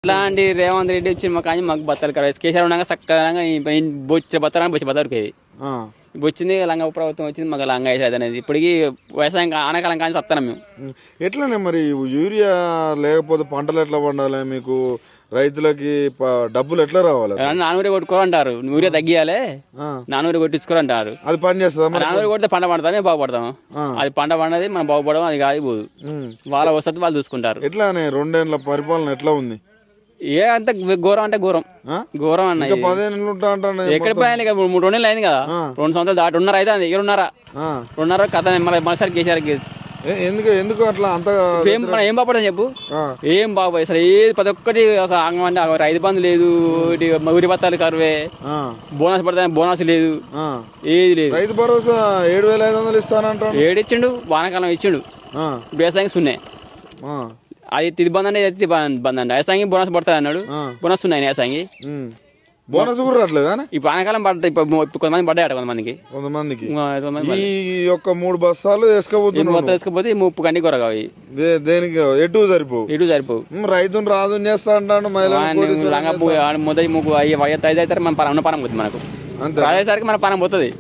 ఇట్లాంటి రేవంత్ రెడ్డి వచ్చి కానీ మాకు బత్తాలు కరాయి కేసీఆర్ ఉండగా చక్కగా బొచ్చ బత్తాలని బొచ్చి బత్త ఉరికేది వచ్చింది లంగా ప్రభుత్వం వచ్చింది మాకు లంగా వేసేది అనేది ఇప్పటికి వ్యవసాయం ఆనకాలం కానీ వస్తాను మేము. ఎట్లానే మరి యూరియా లేకపోతే పంటలు ఎట్లా పండాలి మీకు రైతులకి డబ్బులు ఎట్లా రావాలి? నానూరి కొట్టుకోరంటారు, యూరియా తగ్గియాలి నానూరి కొట్టించుకోరంటారు. అది పని చేస్తుందా? నానూరి కొడితే పంట పండుతా మేము బాగుపడతాము. అది పంట పండది మనం బాగుపడము, అది కాదు పోదు. వాళ్ళ వసతి వాళ్ళు చూసుకుంటారు. ఎట్లానే 2 ఏళ్ల పరిపాలన ఎట్లా ఉంది? ఏ అంత ఘోరం అంటే ఘోరం ఘోరం అన్న. 15 ఉంటా ఎక్కడ పోయాలి? 3 నెలలు అయింది కదా, 2 సంవత్సరాలు దాటి 2.5 అయితే దగ్గర కథ మరోసారి కేసీఆర్కి ఎందుకు అట్లా అంత మనం ఏం బాగుపడని చెప్పు, ఏం బాగుపోయి అసలు ఏది ప్రతి ఒక్కటి అసలు అంటే 5 బంధు లేదు, ఊరి బత్తాలు కరువే, బోనస్ పడతాయి బోనస్ లేదు, ఏది లేదు. రైతు భరోసా 7,500 ఇస్తానంటాడు. 7 ఇచ్చిండు, వానాకాలం ఇచ్చిండు, వ్యవసాయం సున్నే. అది తిది బంద్ అంటే తిది బంద్ అండి. వ్యవసాయం బోనస్ పడుతుంది అన్నాడు, బోనస్ ఉన్నాయి వ్యవసాయం. బోనస్ కూడా రావట్లేదా? ఈ వానాకాలం పడతాయి, కొంతమంది పడ్డాయట కొంతమందికి ఈ యొక్క 3 బస్తాలు వేసుకపోతే 30 గంటి కొరగా దేనికి ఎటు సరిపోవు. రైతును రాదు చేస్తా అంటాడు. మొదటి 5 అవుతారు మన పనం పోతుంది, మనకు అదేసరికి మన పనం పోతుంది.